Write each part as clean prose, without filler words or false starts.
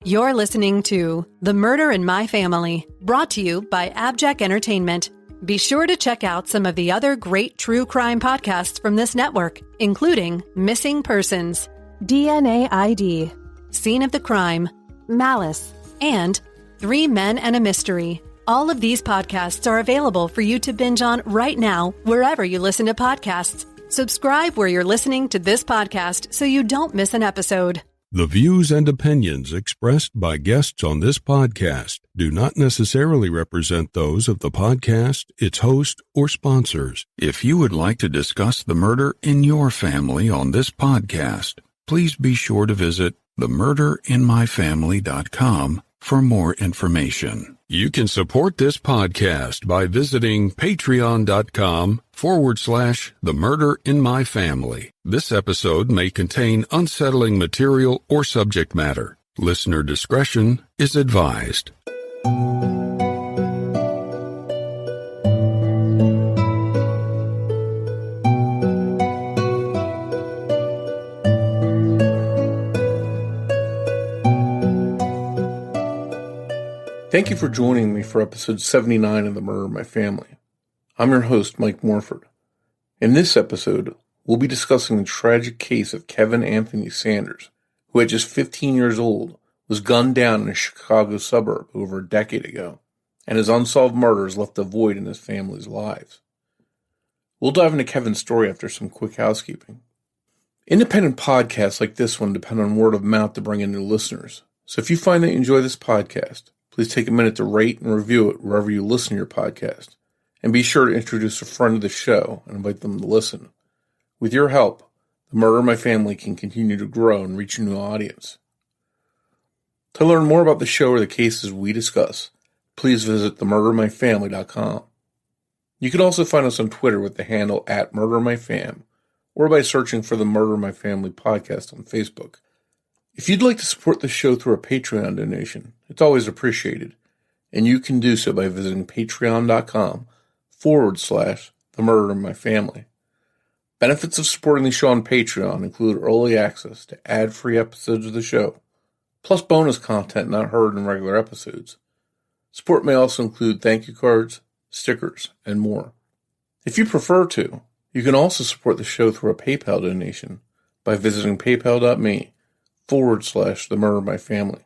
You're listening to The Murder in My Family, brought to you by AbJack Entertainment. Be sure to check out some of the other great true crime podcasts from this network, including Missing Persons, DNA ID, Scene of the Crime, Malice, and 3 Men and a Mystery. All of these podcasts are available for you to binge on right now, wherever you listen to podcasts. Subscribe where you're listening to this podcast so you don't miss an episode. The views and opinions expressed by guests on this podcast do not necessarily represent those of the podcast, its host, or sponsors. If you would like to discuss the murder in your family on this podcast, please be sure to visit themurderinmyfamily.com for more information. You can support this podcast by visiting patreon.com/themurderinmyfamily. This episode may contain unsettling material or subject matter. Listener discretion is advised. Thank you for joining me for episode 79 of The Murder in My Family. I'm your host, Mike Morford. In this episode, we'll be discussing the tragic case of Kevin Anthony Sanders, who at just 15 years old was gunned down in a Chicago suburb over a decade ago, and his unsolved murders left a void in his family's lives. We'll dive into Kevin's story after some quick housekeeping. Independent podcasts like this one depend on word of mouth to bring in new listeners, so if you find that you enjoy this podcast, please take a minute to rate and review it wherever you listen to your podcast, and be sure to introduce a friend to the show and invite them to listen. With your help, The Murder in My Family can continue to grow and reach a new audience. To learn more about the show or the cases we discuss, please visit themurderinmyfamily.com. You can also find us on Twitter with the handle @MurderMyFam, or by searching for the Murder in My Family podcast on Facebook. If you'd like to support the show through a Patreon donation, it's always appreciated, and you can do so by visiting patreon.com/themurderinmyfamily. Benefits of supporting the show on Patreon include early access to ad-free episodes of the show, plus bonus content not heard in regular episodes. Support may also include thank you cards, stickers, and more. If you prefer to, you can also support the show through a PayPal donation by visiting paypal.me/themurderinmyfamily.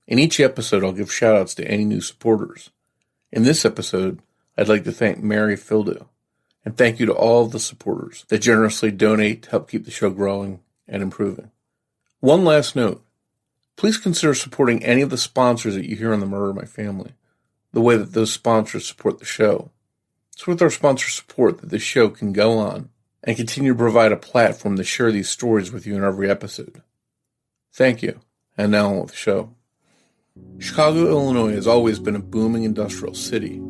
In each episode, I'll give shoutouts to any new supporters. In this episode, I'd like to thank Mary Fildo, and thank you to all of the supporters that generously donate to help keep the show growing and improving. One last note, please consider supporting any of the sponsors that you hear on The Murder in My Family, the way that those sponsors support the show. It's with our sponsor support that the show can go on and continue to provide a platform to share these stories with you in every episode. Thank you, and now on with the show. Chicago, Illinois has always been a booming industrial city.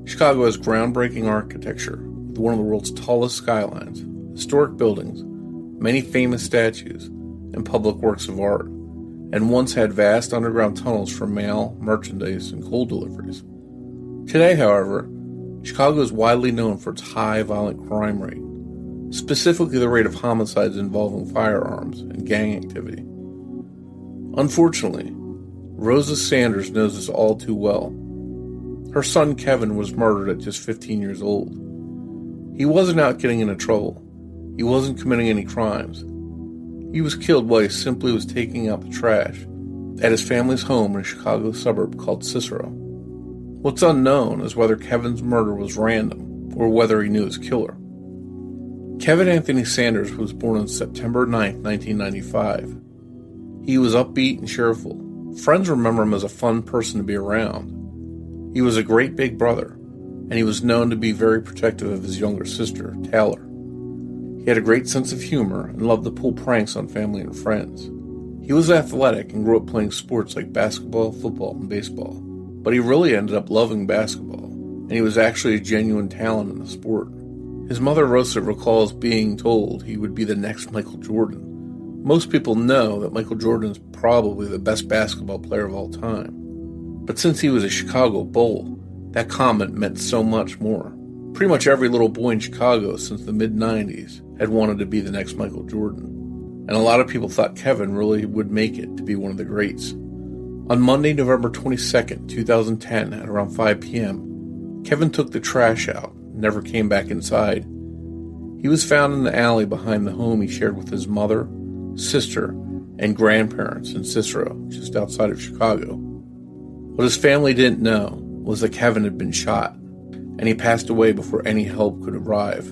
Chicago has groundbreaking architecture with one of the world's tallest skylines, historic buildings, many famous statues, and public works of art, and once had vast underground tunnels for mail, merchandise, and coal deliveries. Today, however, Chicago is widely known for its high violent crime rate, specifically the rate of homicides involving firearms and gang activity. Unfortunately, Rosa Sanders knows this all too well. Her son Kevin was murdered at just 15 years old. He wasn't out getting into trouble. He wasn't committing any crimes. He was killed while he simply was taking out the trash at his family's home in a Chicago suburb called Cicero. What's unknown is whether Kevin's murder was random or whether he knew his killer. Kevin Anthony Sanders was born on September 9, 1995. He was upbeat and cheerful. Friends remember him as a fun person to be around. He was a great big brother, and he was known to be very protective of his younger sister, Taylor. He had a great sense of humor and loved to pull pranks on family and friends. He was athletic and grew up playing sports like basketball, football, and baseball. But he really ended up loving basketball, and he was actually a genuine talent in the sport. His mother Rosa recalls being told he would be the next Michael Jordan. Most people know that Michael Jordan is probably the best basketball player of all time. But since he was a Chicago Bull, that comment meant so much more. Pretty much every little boy in Chicago since the mid-90s had wanted to be the next Michael Jordan. And a lot of people thought Kevin really would make it to be one of the greats. On Monday, November 22nd, 2010, at around 5 p.m., Kevin took the trash out and never came back inside. He was found in the alley behind the home he shared with his mother, sister, and grandparents in Cicero, just outside of Chicago. What his family didn't know was that Kevin had been shot, and he passed away before any help could arrive.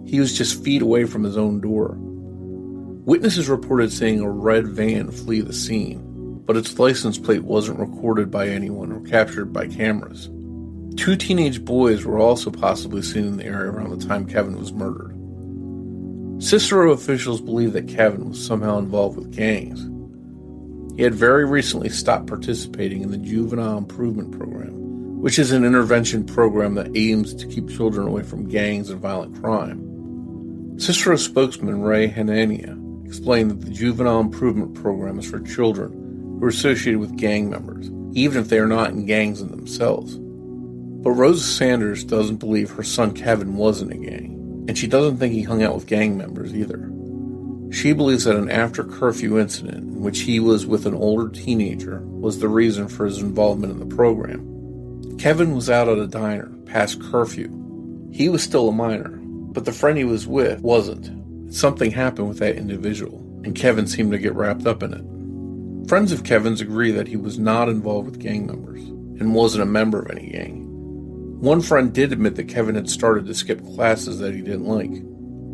He was just feet away from his own door. Witnesses reported seeing a red van flee the scene, but its license plate wasn't recorded by anyone or captured by cameras. 2 teenage boys were also possibly seen in the area around the time Kevin was murdered. Cicero officials believe that Kevin was somehow involved with gangs. He had very recently stopped participating in the Juvenile Improvement Program, which is an intervention program that aims to keep children away from gangs and violent crime. Cicero spokesman Ray Hanania explained that the Juvenile Improvement Program is for children who are associated with gang members, even if they are not in gangs in themselves. But Rosa Sanders doesn't believe her son Kevin was in a gang, and she doesn't think he hung out with gang members either. She believes that an after-curfew incident in which he was with an older teenager was the reason for his involvement in the program. Kevin was out at a diner past curfew. He was still a minor, but the friend he was with wasn't. Something happened with that individual, and Kevin seemed to get wrapped up in it. Friends of Kevin's agree that he was not involved with gang members and wasn't a member of any gang. One friend did admit that Kevin had started to skip classes that he didn't like,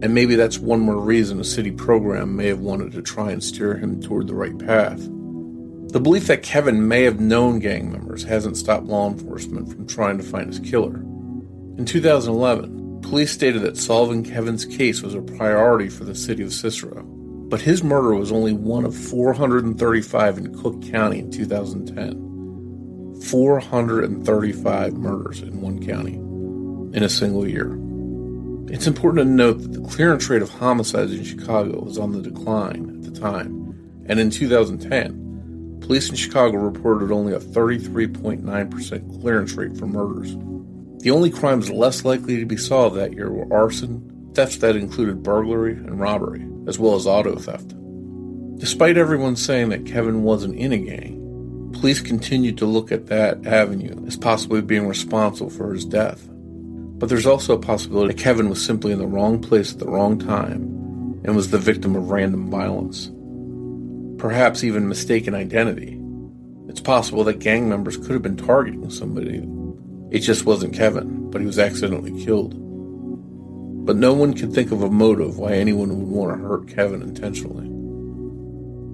and maybe that's one more reason a city program may have wanted to try and steer him toward the right path. The belief that Kevin may have known gang members hasn't stopped law enforcement from trying to find his killer. In 2011, police stated that solving Kevin's case was a priority for the city of Cicero, but his murder was only one of 435 in Cook County in 2010. 435 murders in one county in a single year. It's important to note that the clearance rate of homicides in Chicago was on the decline at the time, and in 2010, police in Chicago reported only a 33.9% clearance rate for murders. The only crimes less likely to be solved that year were arson, thefts that included burglary and robbery, as well as auto theft. Despite everyone saying that Kevin wasn't in a gang, police continued to look at that avenue as possibly being responsible for his death. But there's also a possibility that Kevin was simply in the wrong place at the wrong time and was the victim of random violence. Perhaps even mistaken identity. It's possible that gang members could have been targeting somebody. It just wasn't Kevin, but he was accidentally killed. But no one could think of a motive why anyone would want to hurt Kevin intentionally.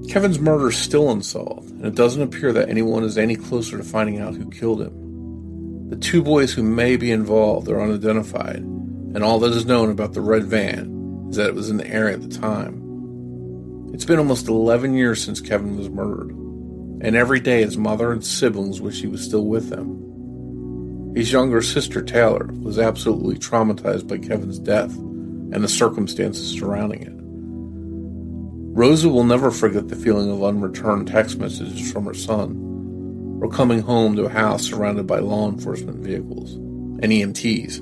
Kevin's murder is still unsolved, and it doesn't appear that anyone is any closer to finding out who killed him. The 2 boys who may be involved are unidentified, and all that is known about the red van is that it was in the area at the time. It's been almost 11 years since Kevin was murdered, and every day his mother and siblings wish he was still with them. His younger sister, Taylor, was absolutely traumatized by Kevin's death and the circumstances surrounding it. Rosa will never forget the feeling of unreturned text messages from her son, or coming home to a house surrounded by law enforcement vehicles and EMTs.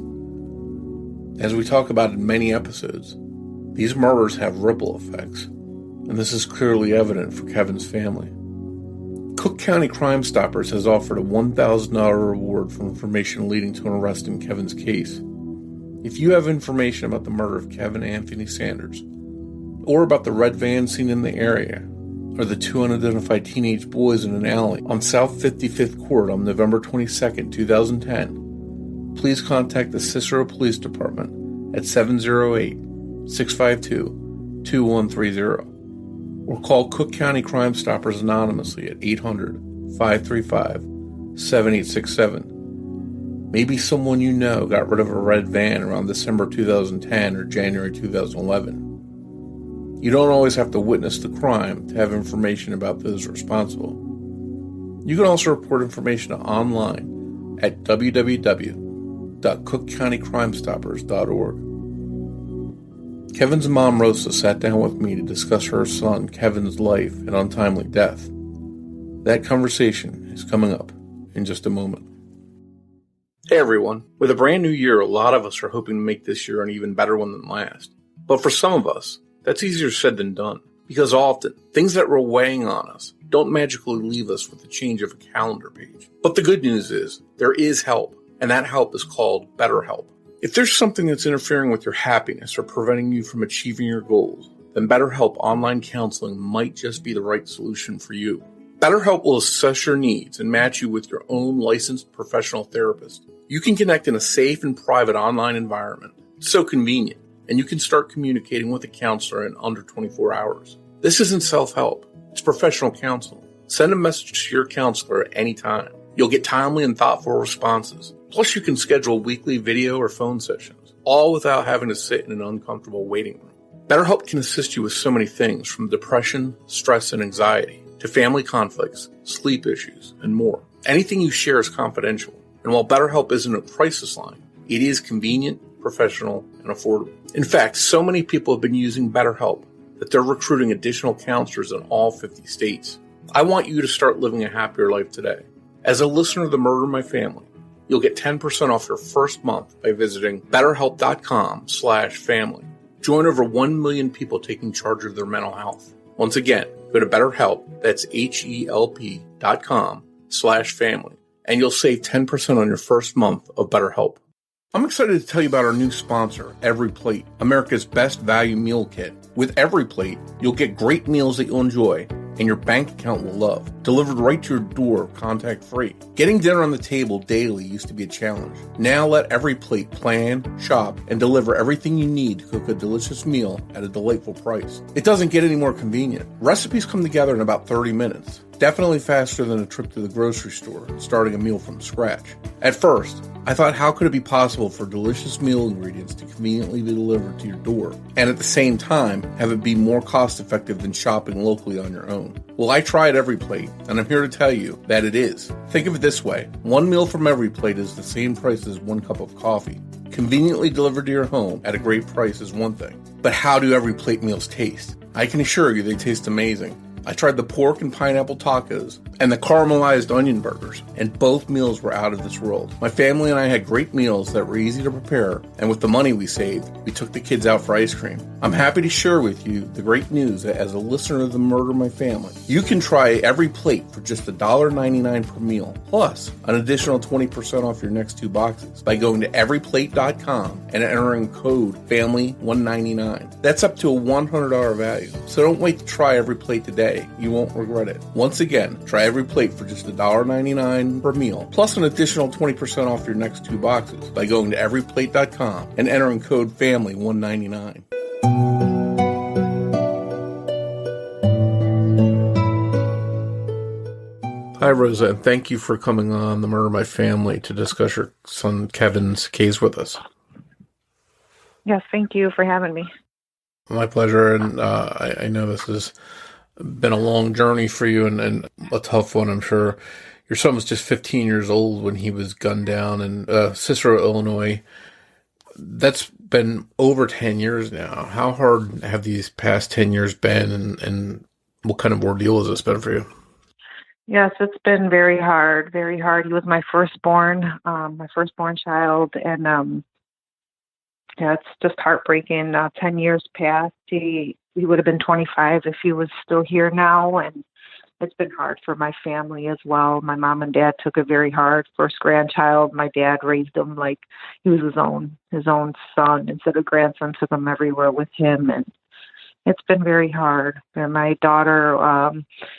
As we talk about in many episodes, these murders have ripple effects, and this is clearly evident for Kevin's family. Cook County Crime Stoppers has offered a $1,000 reward for information leading to an arrest in Kevin's case. If you have information about the murder of Kevin Anthony Sanders, or about the red van seen in the area, or the 2 unidentified teenage boys in an alley on South 55th Court on November 22, 2010, please contact the Cicero Police Department at 708-652-2130, or call Cook County Crime Stoppers anonymously at 800-535-7867. Maybe someone you know got rid of a red van around December 2010 or January 2011. You don't always have to witness the crime to have information about those responsible. You can also report information online at www.cookcountycrimestoppers.org. Kevin's mom, Rosa, sat down with me to discuss her son Kevin's life and untimely death. That conversation is coming up in just a moment. Hey everyone, with a brand new year, a lot of us are hoping to make this year an even better one than last. But for some of us, that's easier said than done. Because often, things that were weighing on us don't magically leave us with the change of a calendar page. But the good news is, there is help, and that help is called BetterHelp. If there's something that's interfering with your happiness or preventing you from achieving your goals, then BetterHelp online counseling might just be the right solution for you. BetterHelp will assess your needs and match you with your own licensed professional therapist. You can connect in a safe and private online environment. It's so convenient, and you can start communicating with a counselor in under 24 hours. This isn't self-help. It's professional counseling. Send a message to your counselor at any time. You'll get timely and thoughtful responses. Plus, you can schedule weekly video or phone sessions, all without having to sit in an uncomfortable waiting room. BetterHelp can assist you with so many things, from depression, stress, and anxiety, to family conflicts, sleep issues, and more. Anything you share is confidential. And while BetterHelp isn't a crisis line, it is convenient, professional, and affordable. In fact, so many people have been using BetterHelp that they're recruiting additional counselors in all 50 states. I want you to start living a happier life today. As a listener of the Murder in My Family, you'll get 10% off your first month by visiting BetterHelp.com/family. Join over 1 million people taking charge of their mental health. Once again, go to BetterHelp, that's HELP.com/family, and you'll save 10% on your first month of BetterHelp. I'm excited to tell you about our new sponsor, Every Plate, America's best value meal kit. With Every Plate, you'll get great meals that you'll enjoy and your bank account will love, delivered right to your door, contact-free. Getting dinner on the table daily used to be a challenge. Now let Every Plate plan, shop, and deliver everything you need to cook a delicious meal at a delightful price. It doesn't get any more convenient. Recipes come together in about 30 minutes. Definitely faster than a trip to the grocery store and starting a meal from scratch. At first, I thought, how could it be possible for delicious meal ingredients to conveniently be delivered to your door, and at the same time, have it be more cost-effective than shopping locally on your own? Well, I tried Every Plate, and I'm here to tell you that it is. Think of it this way. One meal from Every Plate is the same price as 1 cup of coffee. Conveniently delivered to your home at a great price is one thing. But how do Every Plate meals taste? I can assure you they taste amazing. I tried the pork and pineapple tacos and the caramelized onion burgers, and both meals were out of this world. My family and I had great meals that were easy to prepare, and with the money we saved, we took the kids out for ice cream. I'm happy to share with you the great news that as a listener of the Murder in My Family, you can try Every Plate for just $1.99 per meal, plus an additional 20% off your next 2 boxes by going to everyplate.com and entering code FAMILY199. That's up to a $100 value, so don't wait to try Every Plate today. You won't regret it. Once again, try Every Plate for just $1.99 per meal, plus an additional 20% off your next 2 boxes by going to everyplate.com and entering code FAMILY199. Hi, Rosa, and thank you for coming on The Murder of My Family to discuss your son Kevin's case with us. Yes, thank you for having me. My pleasure, and I know this has been a long journey for you and a tough one, I'm sure. Your son was just 15 years old when he was gunned down in Cicero, Illinois. That's been over 10 years now. How hard have these past 10 years been, and what kind of ordeal has this been for you? Yes, it's been very hard, very hard. He was my firstborn child, and yeah, it's just heartbreaking. 10 years passed. He would have been 25 if he was still here now, and it's been hard for my family as well. My mom and dad took it very hard. First grandchild, my dad raised him like he was his own son instead of grandson. Took him everywhere with him, and it's been very hard. And my daughter,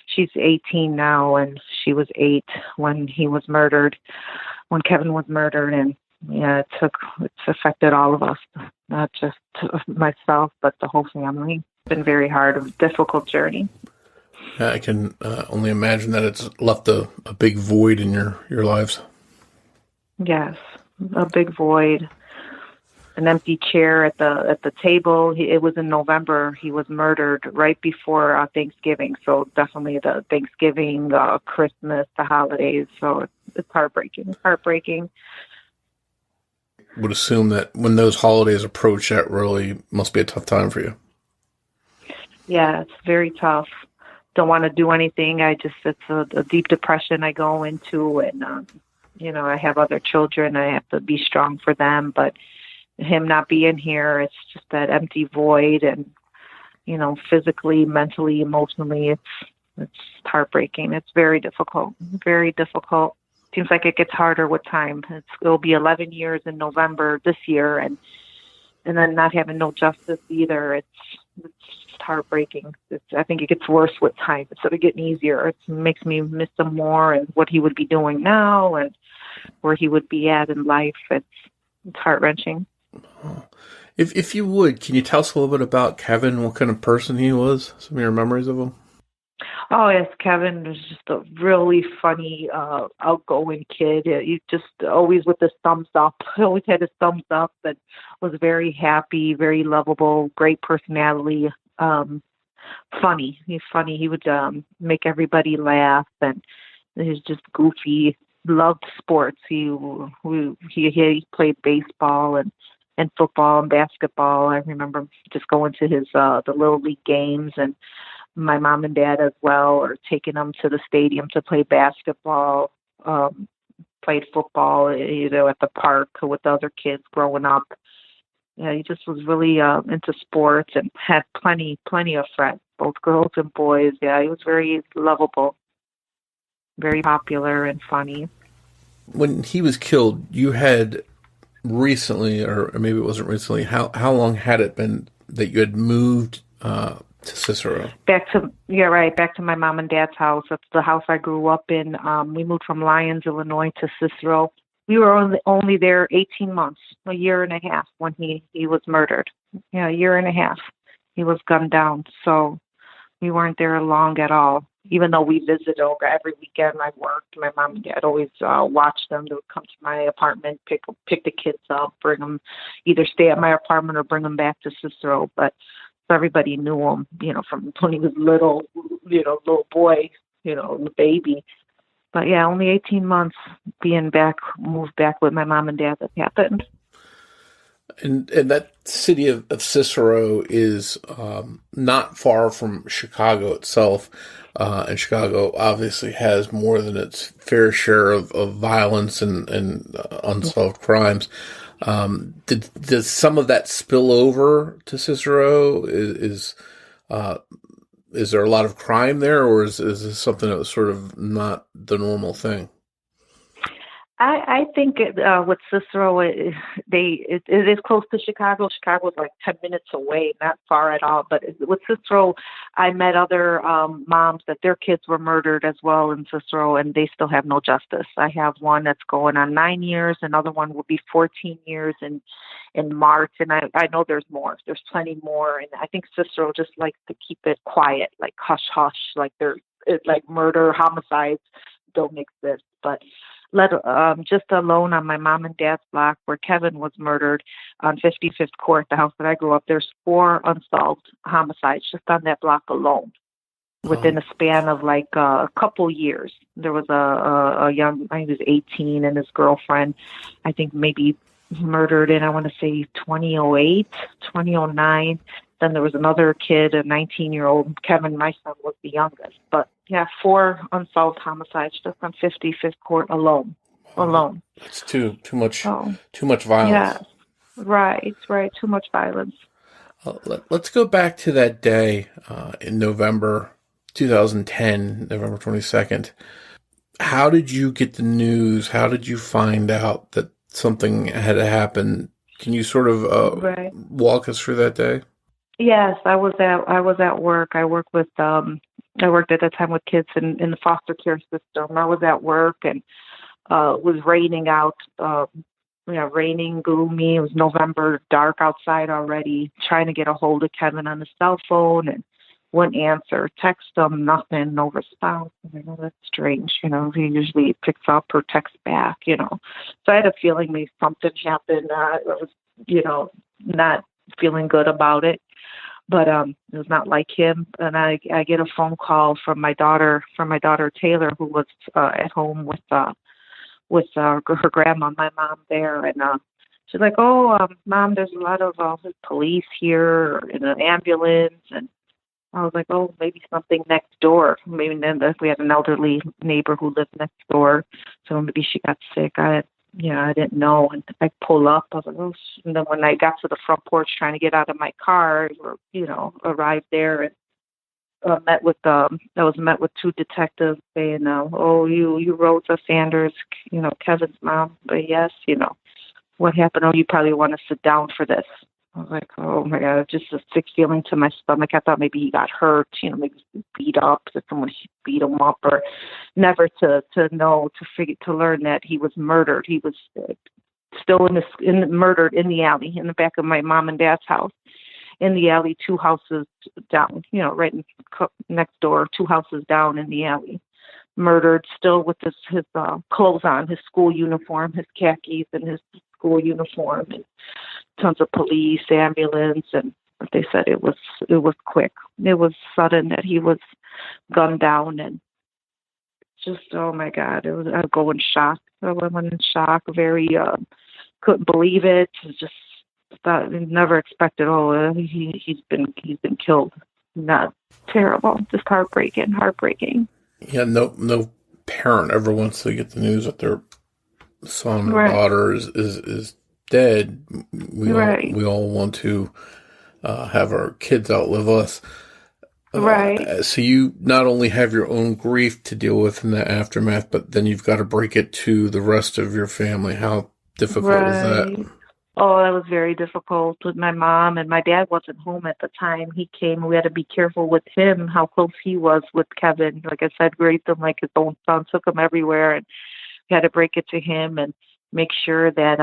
she's 18 now, and she was 8 when he was murdered, when Kevin was murdered, and yeah, it's affected all of us, not just myself, but the whole family. It's been very hard, a difficult journey. I can only imagine that it's left a big void in your lives. Yes, a big void, an empty chair at the table. It was in November. He was murdered right before Thanksgiving, so definitely the Thanksgiving, Christmas, the holidays. So it's heartbreaking. It's heartbreaking. Would assume that when those holidays approach, that really must be a tough time for you. Yeah, it's very tough. Don't want to do anything. It's a deep depression I go into, and I have other children. I have to be strong for them, but him not being here, it's just that empty void, and physically, mentally, emotionally. It's heartbreaking. It's very difficult. Very difficult. Seems like it gets harder with time. It'll be 11 years in November this year, and then not having no justice either. It's heartbreaking. I think it gets worse with time instead of getting easier. It makes me miss him more and what he would be doing now and where he would be at in life. It's heart-wrenching. If you would, can you tell us a little bit about Kevin? What kind of person he was? Some of your memories of him? Oh, yes, Kevin was just a really funny, outgoing kid. He just always with his thumbs up. He always had his thumbs up and was very happy, very lovable, great personality. Funny. He's funny. He would make everybody laugh, and he's just goofy. Loved sports. He played baseball and football and basketball. I remember just going to his the little league games, and my mom and dad as well, or taking him to the stadium to play basketball, played football, at the park with the other kids growing up. Yeah, he just was really into sports and had plenty of friends, both girls and boys. Yeah, he was very lovable, very popular and funny. When he was killed, you had recently, or maybe it wasn't recently, how long had it been that you had moved to Cicero? Back to my mom and dad's house. That's the house I grew up in. We moved from Lyons, Illinois to Cicero. We were only there 18 months, a year and a half when he was murdered. Yeah, a year and a half. He was gunned down. So we weren't there long at all. Even though we visited over every weekend, I worked. My mom and dad always watched them. They would come to my apartment, pick the kids up, bring them, either stay at my apartment or bring them back to Cicero. But everybody knew him, from when he was little boy, the baby. But yeah, only 18 months moved back with my mom and dad that happened. And that city of Cicero is not far from Chicago itself. And Chicago obviously has more than its fair share of violence and unsolved crimes. Does some of that spill over to Cicero? Is there a lot of crime there, or is this something that was sort of not the normal thing? I think with Cicero, it is close to Chicago. Chicago is like 10 minutes away, not far at all. But with Cicero, I met other moms that their kids were murdered as well in Cicero, and they still have no justice. I have one that's going on 9 years. Another one will be 14 years in March. And I know there's more. There's plenty more. And I think Cicero just likes to keep it quiet, like hush-hush, like like murder, homicides don't exist. But just alone on my mom and dad's block where Kevin was murdered on 55th Court, the house that I grew up, there's 4 unsolved homicides just on that block alone within a span of like a couple years. There was a young, I think he was 18, and his girlfriend, I think maybe murdered in, I want to say 2008, 2009. Then there was another kid, a 19-year-old. Kevin, my son, was the youngest. But yeah, 4 unsolved homicides just on 55th Court alone. It's too much violence. Yeah, right. Too much violence. Let's go back to that day in November 2010, November 22nd. How did you get the news? How did you find out that something had happened? Can you sort of walk us through that day? Yes, I was at work. I worked at that time with kids in the foster care system. I was at work, and it was raining out. Raining, gloomy. It was November, dark outside already. Trying to get a hold of Kevin on his cell phone, and wouldn't answer. Text him, nothing, no response. And I know that's strange. He usually picks up or texts back. So I had a feeling maybe something happened. I was, not feeling good about it. But it was not like him. And I get a phone call from my daughter Taylor, who was at home with her grandma, my mom there, and she's like, "Oh, Mom, there's a lot of police here in an ambulance." And I was like, "Oh, maybe something next door. Maybe then we had an elderly neighbor who lived next door, so maybe she got sick." I didn't know. And I pull up. I was like, oh, and then when I got to the front porch trying to get out of my car, or, arrived there and I was met with two detectives saying, oh, you Rosa Sanders, Kevin's mom. But yes, what happened? Oh, you probably want to sit down for this. I was like, oh my God, just a sick feeling to my stomach. I thought maybe he got hurt, maybe beat up, that someone beat him up, or never to learn that he was murdered. He was still murdered in the alley in the back of my mom and dad's house, in the alley, 2 houses down, right next door, 2 houses down in the alley. Murdered, still with his clothes on, his school uniform, his khakis, and his school uniform, and tons of police, ambulance, and they said it was quick. It was sudden that he was gunned down, and just, oh my God, I go in shock. I went in shock, very couldn't believe it. Just thought, never expected. Oh, he's been killed. Not terrible, just heartbreaking. Yeah, no parent ever wants to get the news that their son or Right. daughter is dead. We all want to have our kids outlive us. Right. So you not only have your own grief to deal with in the aftermath, but then you've got to break it to the rest of your family. How difficult is that? Oh, that was very difficult with my mom, and my dad wasn't home at the time. He came. We had to be careful with him, how close he was with Kevin. Like I said, raised him like his own son, took him everywhere, and we had to break it to him and make sure that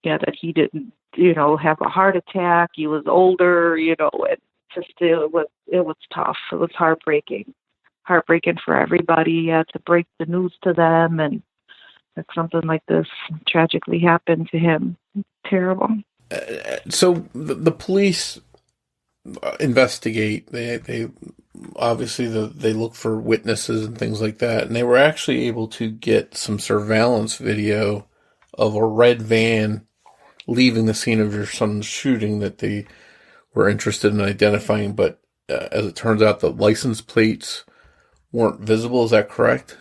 that he didn't have a heart attack. He was older, and just it was tough. It was heartbreaking for everybody. To break the news to them, and that something like this tragically happened to him. Terrible. So the police investigate. They obviously they look for witnesses and things like that, and they were actually able to get some surveillance video of a red van leaving the scene of your son's shooting that they were interested in identifying. But as it turns out, the license plates weren't visible. Is that correct?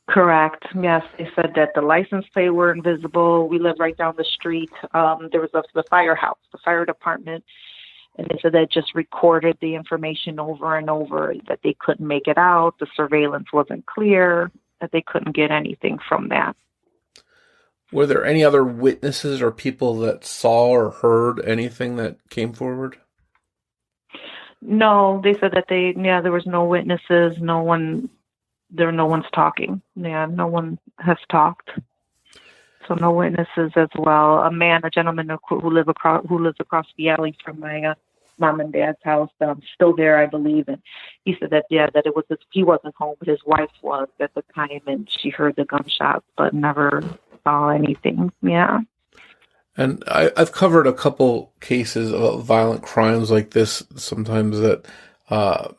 Correct. Yes, they said that the license plate were invisible. We live right down the street. There was the firehouse, the fire department, and they said that just recorded the information over and over, that they couldn't make it out. The surveillance wasn't clear, that they couldn't get anything from that. Were there any other witnesses or people that saw or heard anything that came forward? No, they said that there was no witnesses, no one's talking. Yeah, no one has talked. So no witnesses as well. A gentleman who lives across the alley from my mom and dad's house, still there, I believe, and he said that it was he wasn't home, but his wife was at the time, and she heard the gunshots, but never saw anything. Yeah. And I've covered a couple cases of violent crimes like this, sometimes that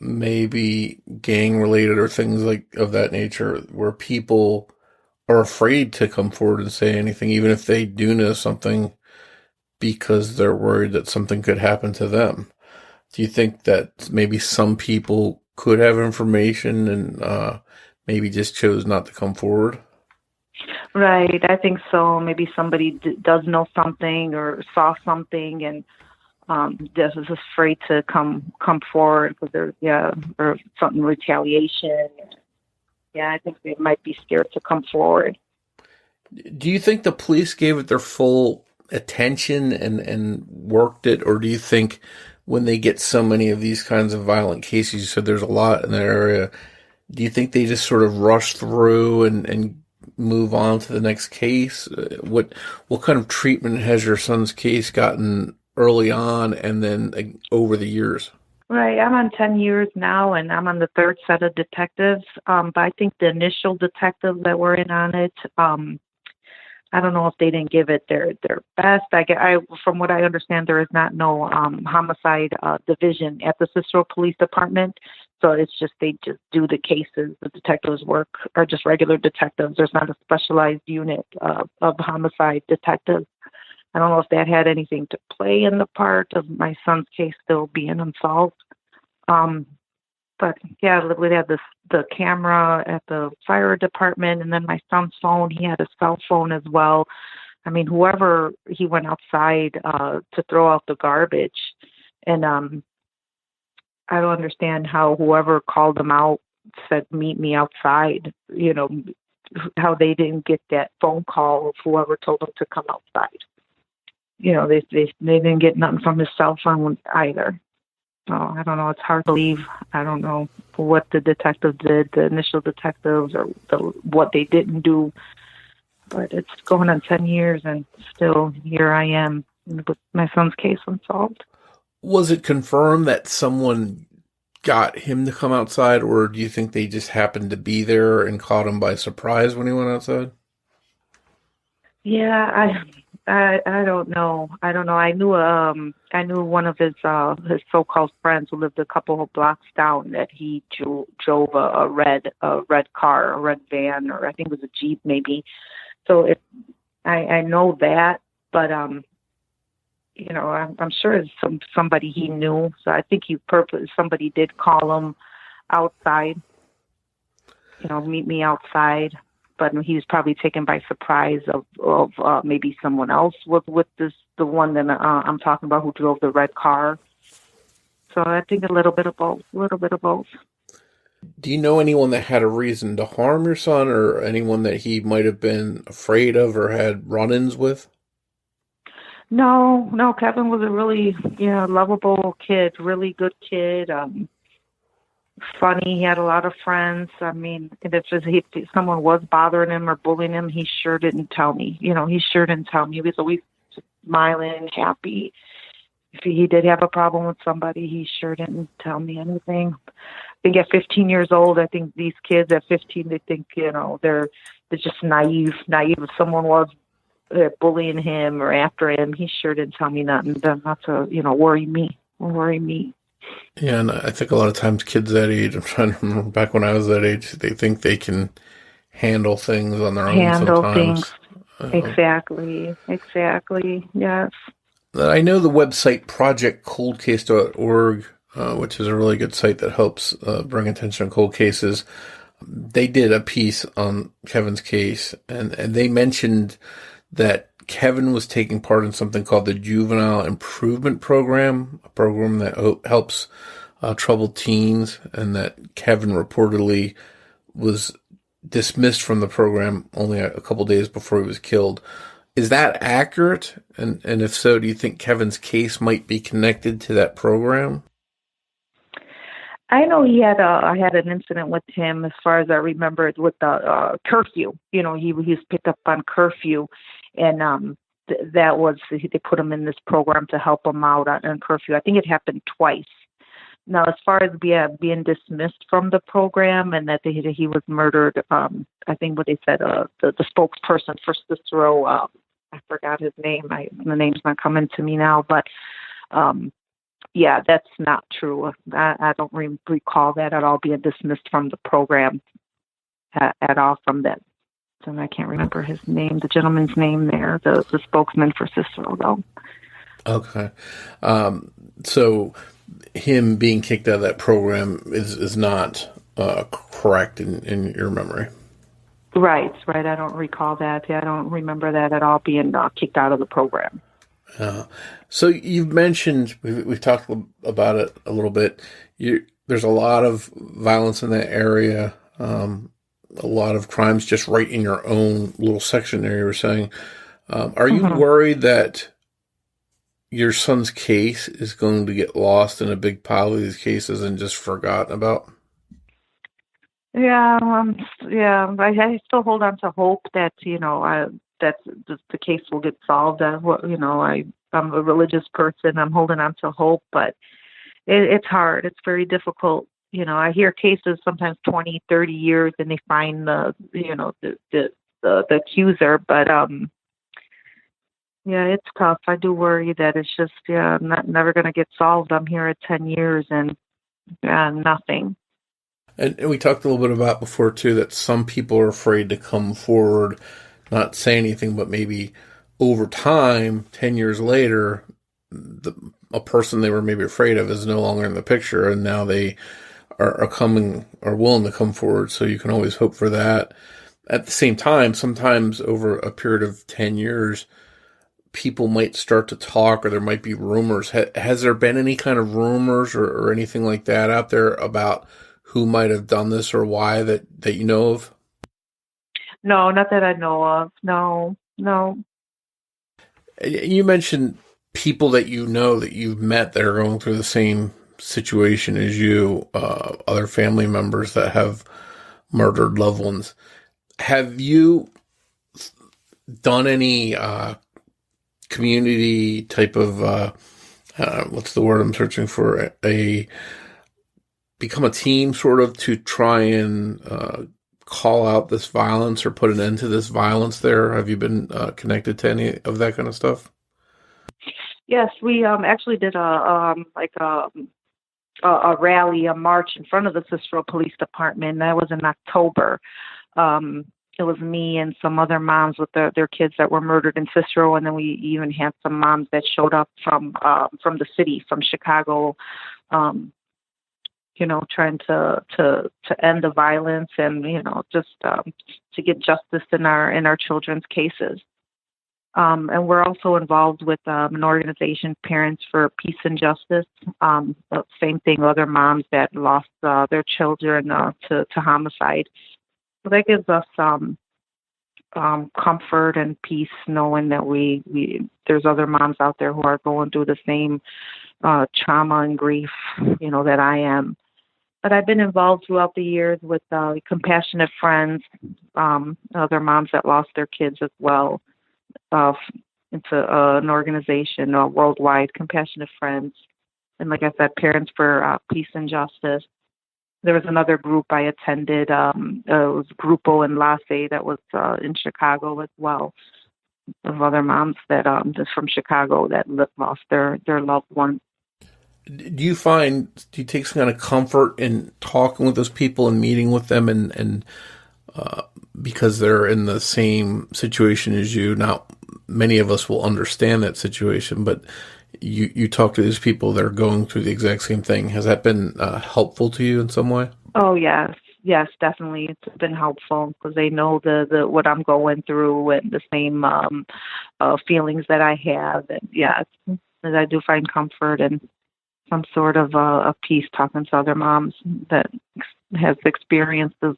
may be gang related or things like of that nature, where people are afraid to come forward and say anything, even if they do know something, because they're worried that something could happen to them. Do you think that maybe some people could have information and maybe just chose not to come forward? Right, I think so. Maybe somebody does know something or saw something, and just is afraid to come forward because or something, retaliation. Yeah, I think they might be scared to come forward. Do you think the police gave it their full attention and worked it, or do you think when they get so many of these kinds of violent cases, you said there's a lot in that area, do you think they just sort of rush through and move on to the next case? What kind of treatment has your son's case gotten early on and then over the years? Right, I'm on 10 years now, and I'm on the third set of detectives. But I think the initial detectives that were in on it, I don't know if they didn't give it their best. From what I understand, there is no homicide division at the Cicero Police Department. So they just do the cases. The detectives are just regular detectives. There's not a specialized unit of homicide detectives. I don't know if that had anything to play in the part of my son's case still being unsolved. But yeah, we had the camera at the fire department, and then my son's phone. He had a cell phone as well. I mean, whoever he went outside to throw out the garbage, and I don't understand how whoever called him out said meet me outside. You know, how they didn't get that phone call of whoever told them to come outside. You know, they didn't get nothing from his cell phone either. So I don't know. It's hard to believe. I don't know what the detectives did, the initial detectives, or what they didn't do. But it's going on 10 years, and still here I am with my son's case unsolved. Was it confirmed that someone got him to come outside, or do you think they just happened to be there and caught him by surprise when he went outside? Yeah, I don't know. I don't know. I knew one of his so-called friends who lived a couple of blocks down that he drove a red car, a red van, or I think it was a Jeep maybe. So I know that, but you know, I'm sure it's somebody he knew. So I think somebody did call him outside. You know, meet me outside. But he was probably taken by surprise of maybe someone else was with the one that I'm talking about who drove the red car. So I think a little bit of both. Do you know anyone that had a reason to harm your son, or anyone that he might have been afraid of or had run-ins with? No. Kevin was a really, lovable kid, really good kid. Funny. He had a lot of friends. I mean, if someone was bothering him or bullying him, he sure didn't tell me. You know, he sure didn't tell me. He was always smiling, happy. If he did have a problem with somebody, he sure didn't tell me anything. I think at 15 years old, I think these kids at 15, they think, they're just naive. If someone was bullying him or after him, he sure didn't tell me nothing. Not to, worry me. Yeah, and I think a lot of times kids that age, I'm trying to remember back when I was that age, they think they can handle things on their own sometimes. Exactly, yes. I know the website projectcoldcase.org, which is a really good site that helps bring attention to cold cases. They did a piece on Kevin's case, and they mentioned that Kevin was taking part in something called the Juvenile Improvement Program, a program that helps troubled teens, and that Kevin reportedly was dismissed from the program only a couple days before he was killed. Is that accurate? And if so, do you think Kevin's case might be connected to that program? I know I had an incident with him, as far as I remember, with the curfew. He was picked up on curfew, and that was, they put him in this program to help him out on curfew. I think it happened twice. Now, as far as being dismissed from the program and that he was murdered, I think what they said, the spokesperson for Cicero, I forgot his name. The name's not coming to me now, but yeah, that's not true. I don't recall that at all being dismissed from the program at all from that. So I can't remember his name, the gentleman's name there, the spokesman for Cicero, though. Okay. So him being kicked out of that program is not correct in your memory. Right. I don't recall that. I don't remember that at all being kicked out of the program. So you've mentioned, we've talked about it a little bit. There's a lot of violence in that area, a lot of crimes just right in your own little section there, you were saying. Are you worried that your son's case is going to get lost in a big pile of these cases and just forgotten about? Yeah, I still hold on to hope that, that the case will get solved. I'm a religious person. I'm holding on to hope, but it's hard. It's very difficult. I hear cases sometimes 20, 30 years and they find the accuser, but yeah, it's tough. I do worry that it's just never going to get solved. I'm here at 10 years and nothing. And we talked a little bit about before, too, that some people are afraid to come forward, not say anything, but maybe over time, 10 years later, a person they were maybe afraid of is no longer in the picture, and now they are coming, are willing to come forward. So you can always hope for that. At the same time, sometimes over a period of 10 years, people might start to talk, or there might be rumors. Has there been any kind of rumors or anything like that out there about who might have done this or why that you know of? No, not that I know of. No. You mentioned people that you know that you've met that are going through the same situation as you, other family members that have murdered loved ones. Have you done any community type of, what's the word I'm searching for? Become a team sort of to try and call out this violence or put an end to this violence there? Have you been connected to any of that kind of stuff? Yes, we actually did a rally, a march in front of the Cicero Police Department. That was in October. It was me and some other moms with their kids that were murdered in Cicero, and then we even had some moms that showed up from the city, from Chicago, trying to end the violence and just to get justice in our children's cases. And we're also involved with an organization, Parents for Peace and Justice. Same thing, other moms that lost their children to homicide. So that gives us comfort and peace, knowing that there's other moms out there who are going through the same trauma and grief, that I am. But I've been involved throughout the years with Compassionate Friends, other moms that lost their kids as well. Into an organization, worldwide, Compassionate Friends. And like I said, Parents for Peace and Justice. There was another group I attended. It was Grupo Enlace that was in Chicago as well, of other moms that just from Chicago that lost their loved one. Do you take some kind of comfort in talking with those people and meeting with them and because they're in the same situation as you? Not many of us will understand that situation, but you talk to these people that are going through the exact same thing. Has that been helpful to you in some way? Oh, yes, definitely. It's been helpful because they know the what I'm going through and the same feelings that I have. And I do find comfort and some sort of a peace talking to other moms that has experienced the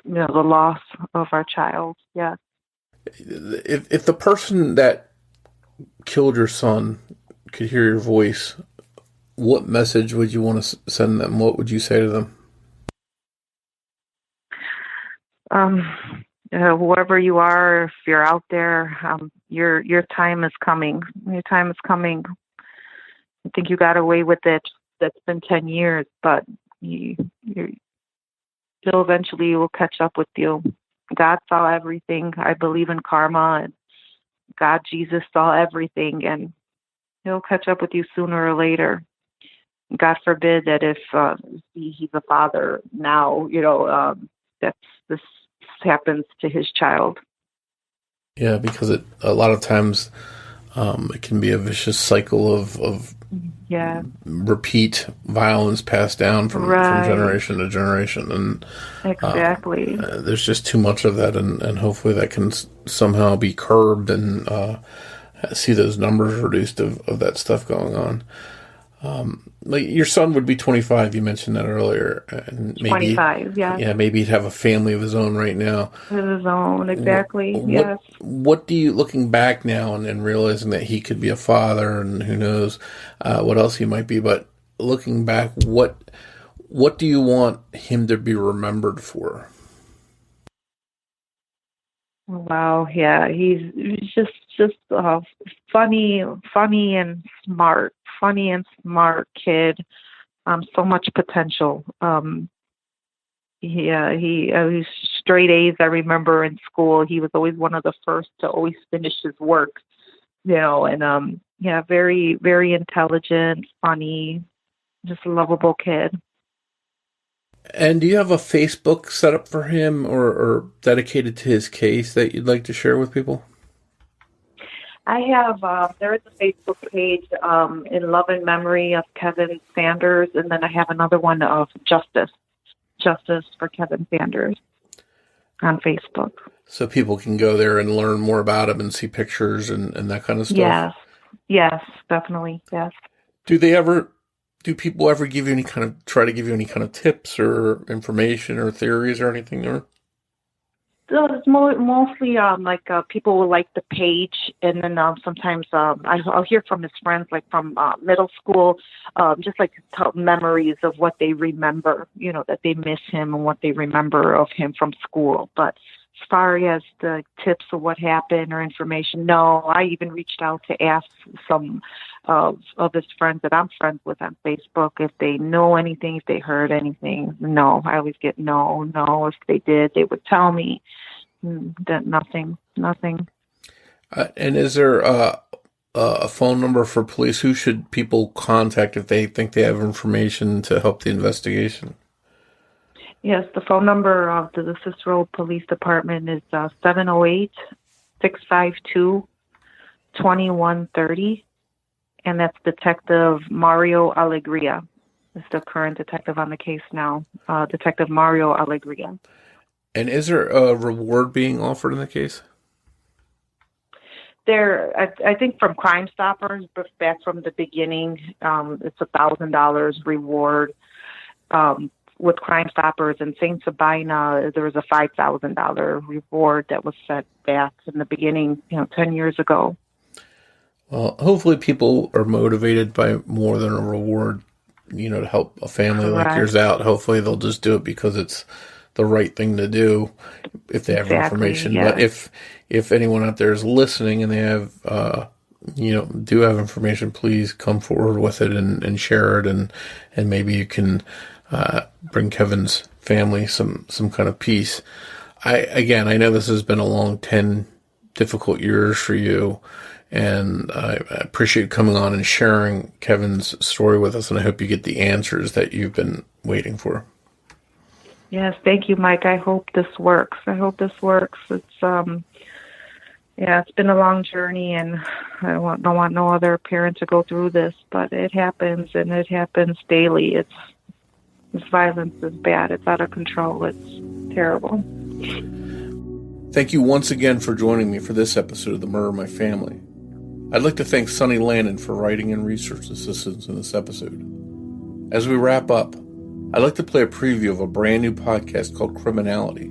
loss of our child. Yeah. If the person that killed your son could hear your voice, what message would you want to send them? What would you say to them? Whoever you are, if you're out there, your time is coming. Your time is coming. I think you got away with it. That's been 10 years, but it'll eventually will catch up with you. God saw everything. I believe in karma, and God, Jesus saw everything, and he'll catch up with you sooner or later. God forbid that if he's a father now, that this happens to his child. Yeah, because a lot of times it can be a vicious cycle of repeat violence passed down from generation to generation, and exactly there's just too much of that, and hopefully that can somehow be curbed and see those numbers reduced of that stuff going on. Like your son would be 25. You mentioned that earlier, and maybe 25. Yeah, maybe he'd have a family of his own right now. His own, exactly. Yes. What do you, looking back now and realizing that he could be a father, and who knows what else he might be, but looking back, what do you want him to be remembered for? Wow, yeah, he's just funny and smart kid. So much potential. He's straight A's. I remember in school, he was always one of the first to always finish his work. And very, very intelligent, funny, just a lovable kid. And do you have a Facebook set up for him or dedicated to his case that you'd like to share with people? I have, there is a Facebook page in love and memory of Kevin Sanders, and then I have another one of Justice for Kevin Sanders on Facebook. So people can go there and learn more about him and see pictures and that kind of stuff? Yes, definitely, yes. Do people ever give you try to give you any kind of tips or information or theories or anything? Or? So it's mostly people will like the page, and then sometimes I'll hear from his friends, like from middle school, just like memories of what they remember, that they miss him and what they remember of him from school. But as far as the tips of what happened or information, no. I even reached out to ask some of his friends that I'm friends with on Facebook if they know anything, if they heard anything. No, I always get no. If they did, they would tell me that nothing. And is there a phone number for police? Who should people contact if they think they have information to help the investigation? Yes, the phone number of the Cicero Police Department is 708-652-2130, and that's Detective Mario Alegria. Is the current detective on the case now, Detective Mario Alegria. And is there a reward being offered in the case? I think from Crime Stoppers, but back from the beginning, it's $1,000 reward. With Crime Stoppers and St. Sabina, there was a $5,000 reward that was set back in the beginning, 10 years ago. Well, hopefully people are motivated by more than a reward, to help a family like yours out. Hopefully they'll just do it because it's the right thing to do if they have information. Yes. But if anyone out there is listening and they have, do have information, please come forward with it and share it. And maybe you can bring Kevin's family some kind of peace. I know this has been a long 10 difficult years for you, and I appreciate coming on and sharing Kevin's story with us, and I hope you get the answers that you've been waiting for. Yes, thank you, Mike. I hope this works. It's it's been a long journey, and I don't want no other parent to go through this, but it happens, and it happens daily. This violence is bad. It's out of control. It's terrible. Thank you once again for joining me for this episode of The Murder of My Family. I'd like to thank Sonny Landon for writing and research assistance in this episode. As we wrap up, I'd like to play a preview of a brand new podcast called Criminality,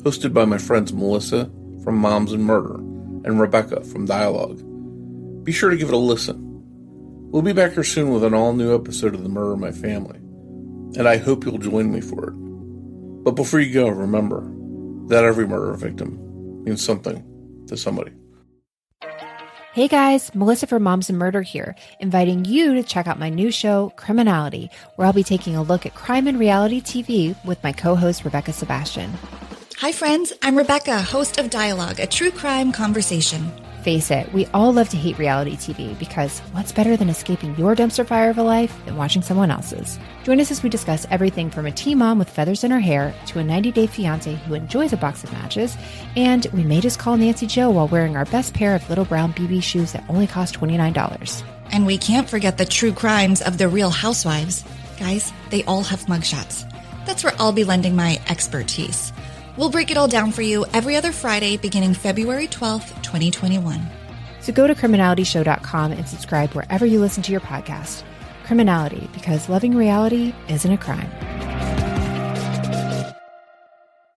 hosted by my friends Melissa from Moms and Murder and Rebecca from Dialogue. Be sure to give it a listen. We'll be back here soon with an all-new episode of The Murder of My Family, and I hope you'll join me for it. But before you go, remember that every murder victim means something to somebody. Hey guys, Melissa from Moms and Murder here, inviting you to check out my new show, Criminality, where I'll be taking a look at crime and reality TV with my co-host, Rebecca Sebastian. Hi friends, I'm Rebecca, host of Dialogue, a true crime conversation. Face it, we all love to hate reality TV because what's better than escaping your dumpster fire of a life than watching someone else's? Join us as we discuss everything from a teen mom with feathers in her hair to a 90-day fiance who enjoys a box of matches, and we may just call Nancy Joe while wearing our best pair of little brown BB shoes that only cost $29. And we can't forget the true crimes of the Real Housewives. Guys, they all have mugshots. That's where I'll be lending my expertise. We'll break it all down for you every other Friday beginning February 12th, 2021. So go to criminalityshow.com and subscribe wherever you listen to your podcast. Criminality, because loving reality isn't a crime.